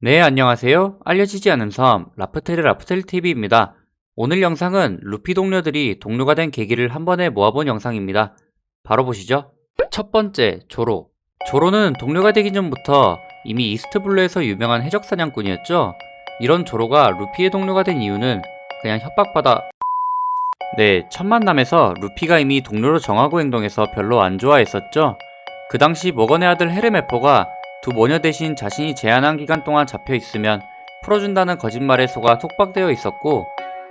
네, 안녕하세요. 알려지지 않은 섬, 라프텔의 라프텔TV입니다. 오늘 영상은 루피 동료들이 동료가 된 계기를 한 번에 모아본 영상입니다. 바로 보시죠. 첫 번째, 조로. 조로는 동료가 되기 전부터 이미 이스트블루에서 유명한 해적 사냥꾼이었죠. 이런 조로가 루피의 동료가 된 이유는 그냥 협박받아. 네, 첫 만남에서 루피가 이미 동료로 정하고 행동해서 별로 안 좋아했었죠. 그 당시 머건의 아들 헤르메포가 두 모녀 대신 자신이 제한한 기간 동안 잡혀 있으면 풀어준다는 거짓말에 속아 속박되어 있었고,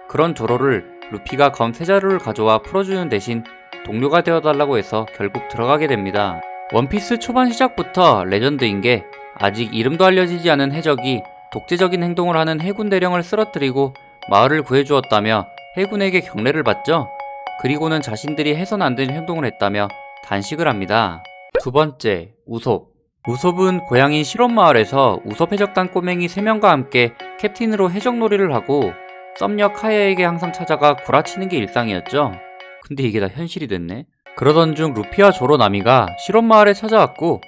그런 조로를 루피가 검 세 자루를 가져와 풀어주는 대신 동료가 되어달라고 해서 결국 들어가게 됩니다. 원피스 초반 시작부터 레전드인 게 아직 이름도 알려지지 않은 해적이 독재적인 행동을 하는 해군 대령을 쓰러뜨리고 마을을 구해주었다며 해군에게 경례를 받죠. 그리고는 자신들이 해선 안 되는 행동을 했다며 단식을 합니다. 두 번째, 우솝. 우솝은 고향인 실온마을에서 우솝 해적단 꼬맹이 3명과 함께 캡틴으로 해적놀이를 하고 썸녀 카야에게 항상 찾아가 구라치는 게 일상이었죠. 근데 이게 다 현실이 됐네. 그러던 중 루피와 조로 나미가 실온마을에 찾아왔고,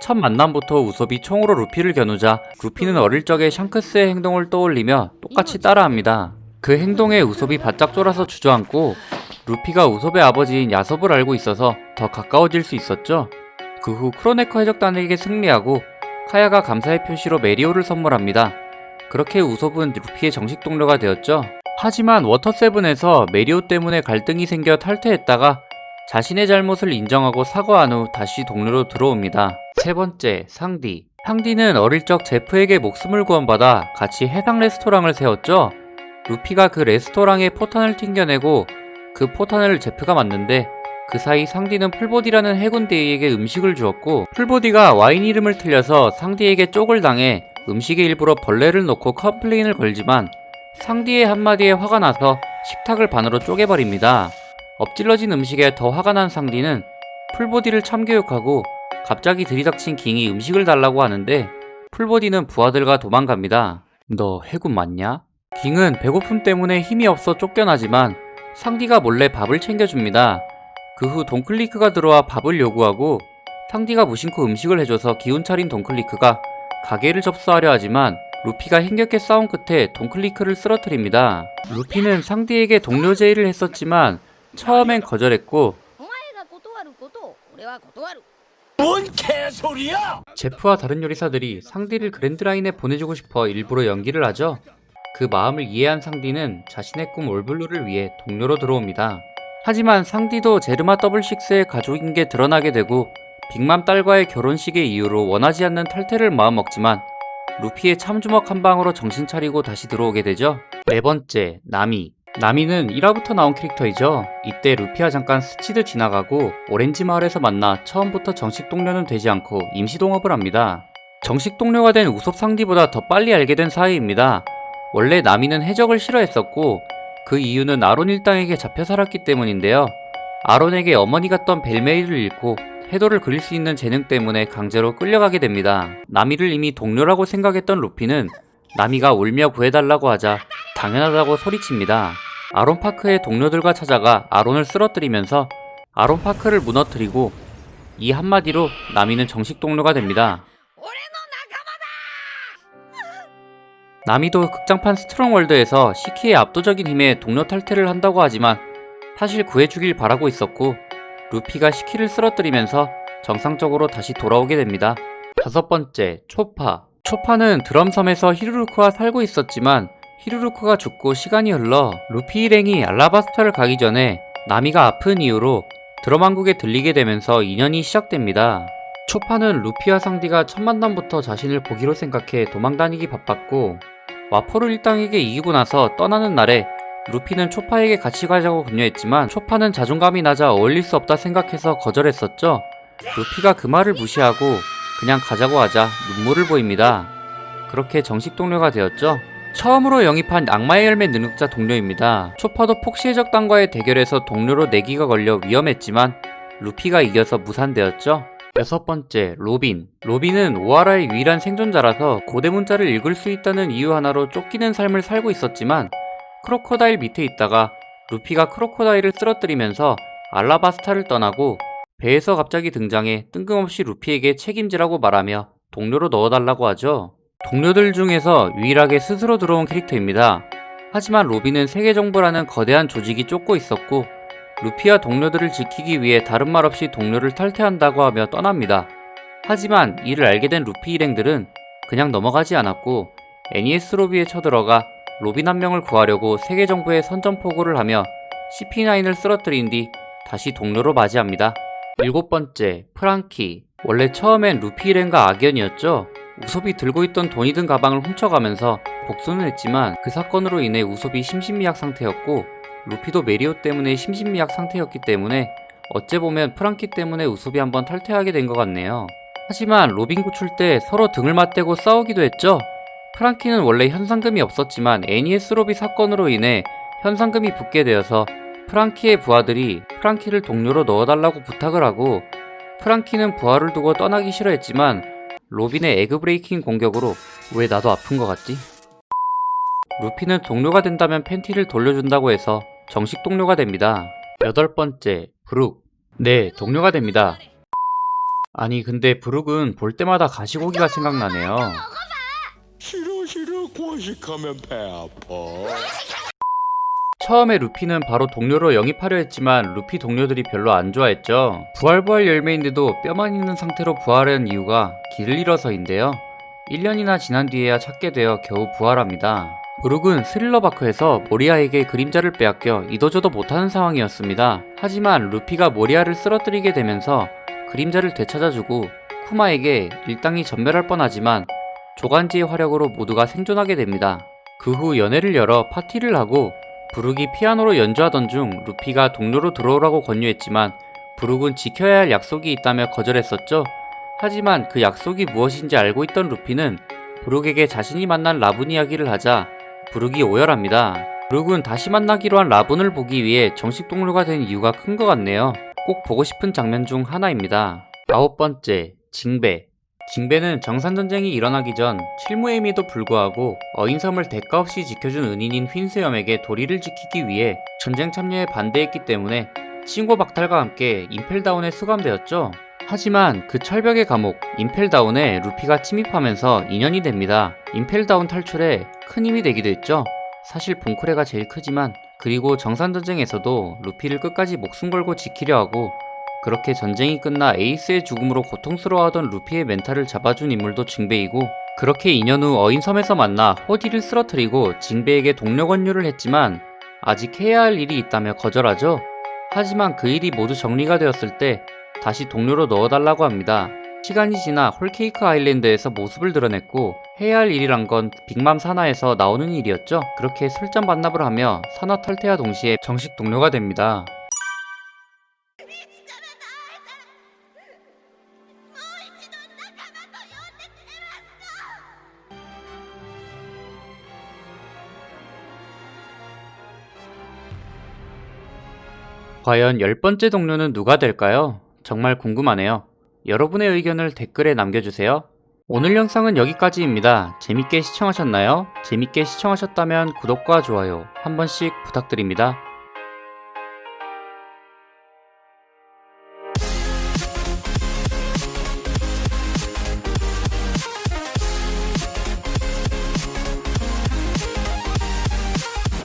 첫 만남부터 우솝이 총으로 루피를 겨누자 루피는 어릴 적에 샹크스의 행동을 떠올리며 똑같이 따라합니다. 그 행동에 우솝이 바짝 쫄아서 주저앉고, 루피가 우솝의 아버지인 야솝을 알고 있어서 더 가까워질 수 있었죠. 그 후 크로네커 해적단에게 승리하고 카야가 감사의 표시로 메리오를 선물합니다. 그렇게 우솝은 루피의 정식 동료가 되었죠. 하지만 워터7에서 메리오 때문에 갈등이 생겨 탈퇴했다가 자신의 잘못을 인정하고 사과한 후 다시 동료로 들어옵니다. 세 번째, 상디. 상디는 어릴 적 제프에게 목숨을 구원받아 같이 해상 레스토랑을 세웠죠. 루피가 그 레스토랑에 포탄을 튕겨내고 그 포탄을 제프가 맞는데, 그 사이 상디는 풀보디라는 해군 대위에게 음식을 주었고, 풀보디가 와인 이름을 틀려서 상디에게 쪽을 당해 음식에 일부러 벌레를 넣고 컴플레인을 걸지만 상디의 한마디에 화가 나서 식탁을 반으로 쪼개버립니다. 엎질러진 음식에 더 화가 난 상디는 풀보디를 참교육하고 갑자기 들이닥친 깅이 음식을 달라고 하는데, 풀보디는 부하들과 도망갑니다. 너 해군 맞냐? 깅은 배고픔 때문에 힘이 없어 쫓겨나지만 상디가 몰래 밥을 챙겨줍니다. 그 후 돈클리크가 들어와 밥을 요구하고 상디가 무심코 음식을 해줘서 기운 차린 돈클리크가 가게를 접수하려 하지만 루피가 힘겹게 싸운 끝에 돈클리크를 쓰러뜨립니다. 루피는 상디에게 동료 제의를 했었지만 처음엔 거절했고, 뭔 개소리야! 제프와 다른 요리사들이 상디를 그랜드라인에 보내주고 싶어 일부러 연기를 하죠. 그 마음을 이해한 상디는 자신의 꿈 올블루를 위해 동료로 들어옵니다. 하지만 상디도 제르마 더블식스의 가족인 게 드러나게 되고 빅맘 딸과의 결혼식의 이유로 원하지 않는 탈퇴를 마음먹지만 루피의 참주먹 한 방으로 정신 차리고 다시 들어오게 되죠. 네 번째, 나미. 나미는 1화부터 나온 캐릭터이죠. 이때 루피와 잠깐 스치듯 지나가고 오렌지 마을에서 만나 처음부터 정식 동료는 되지 않고 임시 동업을 합니다. 정식 동료가 된 우솝 상디보다 더 빨리 알게 된 사이입니다. 원래 나미는 해적을 싫어했었고 그 이유는 아론 일당에게 잡혀 살았기 때문인데요. 아론에게 어머니가 던 벨메이를 잃고 해도를 그릴 수 있는 재능 때문에 강제로 끌려가게 됩니다. 나미를 이미 동료라고 생각했던 루피는 나미가 울며 구해달라고 하자 당연하다고 소리칩니다. 아론파크의 동료들과 찾아가 아론을 쓰러뜨리면서 아론파크를 무너뜨리고, 이 한마디로 나미는 정식 동료가 됩니다. 나미도 극장판 스트롱월드에서 시키의 압도적인 힘에 동료 탈퇴를 한다고 하지만 사실 구해주길 바라고 있었고, 루피가 시키를 쓰러뜨리면서 정상적으로 다시 돌아오게 됩니다. 다섯 번째, 초파. 초파는 드럼섬에서 히루루크와 살고 있었지만 히루루크가 죽고 시간이 흘러 루피 일행이 알라바스타를 가기 전에 나미가 아픈 이유로 드럼왕국에 들리게 되면서 인연이 시작됩니다. 초파는 루피와 상디가 첫 만남부터 자신을 보기로 생각해 도망다니기 바빴고, 와포르 일당에게 이기고 나서 떠나는 날에 루피는 초파에게 같이 가자고 권유했지만 초파는 자존감이 낮아 어울릴 수 없다 생각해서 거절했었죠. 루피가 그 말을 무시하고 그냥 가자고 하자 눈물을 보입니다. 그렇게 정식 동료가 되었죠. 처음으로 영입한 악마의 열매 능력자 동료입니다. 초파도 폭시 해적단과의 대결에서 동료로 내기가 걸려 위험했지만 루피가 이겨서 무산되었죠. 여섯 번째, 로빈. 로빈은 오하라의 유일한 생존자라서 고대 문자를 읽을 수 있다는 이유 하나로 쫓기는 삶을 살고 있었지만 크로코다일 밑에 있다가 루피가 크로코다일을 쓰러뜨리면서 알라바스타를 떠나고 배에서 갑자기 등장해 뜬금없이 루피에게 책임지라고 말하며 동료로 넣어달라고 하죠. 동료들 중에서 유일하게 스스로 들어온 캐릭터입니다. 하지만 로비는 세계정부라는 거대한 조직이 쫓고 있었고 루피와 동료들을 지키기 위해 다른 말 없이 동료를 탈퇴한다고 하며 떠납니다. 하지만 이를 알게 된 루피 일행들은 그냥 넘어가지 않았고 NES 로비에 쳐들어가 로빈 한 명을 구하려고 세계정부에 선전포고를 하며 CP9을 쓰러뜨린 뒤 다시 동료로 맞이합니다. 7번째, 프랑키. 원래 처음엔 루피 일행과 악연이었죠. 우섭이 들고 있던 돈이 든 가방을 훔쳐가면서 복수는 했지만 그 사건으로 인해 우섭이 심신미약 상태였고 루피도 메리오 때문에 심신미약 상태였기 때문에 어째 보면 프랑키 때문에 우섭이 한번 탈퇴하게 된 것 같네요. 하지만 로빈 구출 때 서로 등을 맞대고 싸우기도 했죠. 프랑키는 원래 현상금이 없었지만 NES 로비 사건으로 인해 현상금이 붙게 되어서 프랑키의 부하들이 프랑키를 동료로 넣어달라고 부탁을 하고 프랑키는 부하를 두고 떠나기 싫어했지만 로빈의 에그 브레이킹 공격으로 왜 나도 아픈 것 같지? 루피는 동료가 된다면 팬티를 돌려준다고 해서 정식 동료가 됩니다. 8번째, 브룩. 네, 동료가 됩니다. 아니 근데 브룩은 볼 때마다 가시고기가 생각나네요. 싫어 싫어 과식하면 배 아파. 처음에 루피는 바로 동료로 영입하려 했지만 루피 동료들이 별로 안 좋아했죠. 부활 열매인데도 뼈만 있는 상태로 부활한 이유가 길을 잃어서인데요. 1년이나 지난 뒤에야 찾게 되어 겨우 부활합니다. 브룩은 스릴러바크에서 모리아에게 그림자를 빼앗겨 이도저도 못하는 상황이었습니다. 하지만 루피가 모리아를 쓰러뜨리게 되면서 그림자를 되찾아주고 쿠마에게 일당이 전멸할 뻔하지만 조간지의 화력으로 모두가 생존하게 됩니다. 그 후 연회를 열어 파티를 하고 브룩이 피아노로 연주하던 중 루피가 동료로 들어오라고 권유했지만 브룩은 지켜야 할 약속이 있다며 거절했었죠. 하지만 그 약속이 무엇인지 알고 있던 루피는 브룩에게 자신이 만난 라분 이야기를 하자 브룩이 오열합니다. 브룩은 다시 만나기로 한 라분을 보기 위해 정식 동료가 된 이유가 큰 것 같네요. 꼭 보고 싶은 장면 중 하나입니다. 9번째, 징베. 징베는 정산전쟁이 일어나기 전 칠무에임에도 불구하고 어인섬을 대가 없이 지켜준 은인인 휜스염에게 도리를 지키기 위해 전쟁 참여에 반대했기 때문에 신고 박탈과 함께 임펠다운에 수감되었죠. 하지만 그 철벽의 감옥 임펠다운에 루피가 침입하면서 인연이 됩니다. 임펠다운 탈출에 큰 힘이 되기도 했죠. 사실 봉크레가 제일 크지만 그리고 정산전쟁에서도 루피를 끝까지 목숨 걸고 지키려 하고 그렇게 전쟁이 끝나 에이스의 죽음으로 고통스러워하던 루피의 멘탈을 잡아준 인물도 징베이고 그렇게 2년 후 어인섬에서 만나 호디를 쓰러뜨리고 징베에게 동료 권유를 했지만 아직 해야 할 일이 있다며 거절하죠. 하지만 그 일이 모두 정리가 되었을 때 다시 동료로 넣어달라고 합니다. 시간이 지나 홀케이크 아일랜드에서 모습을 드러냈고 해야 할 일이란 건 빅맘 사나에서 나오는 일이었죠. 그렇게 술잔 반납을 하며 사나 탈퇴와 동시에 정식 동료가 됩니다. 과연 10번째 동료는 누가 될까요? 정말 궁금하네요. 여러분의 의견을 댓글에 남겨주세요. 오늘 영상은 여기까지입니다. 재밌게 시청하셨나요? 재밌게 시청하셨다면 구독과 좋아요 한 번씩 부탁드립니다.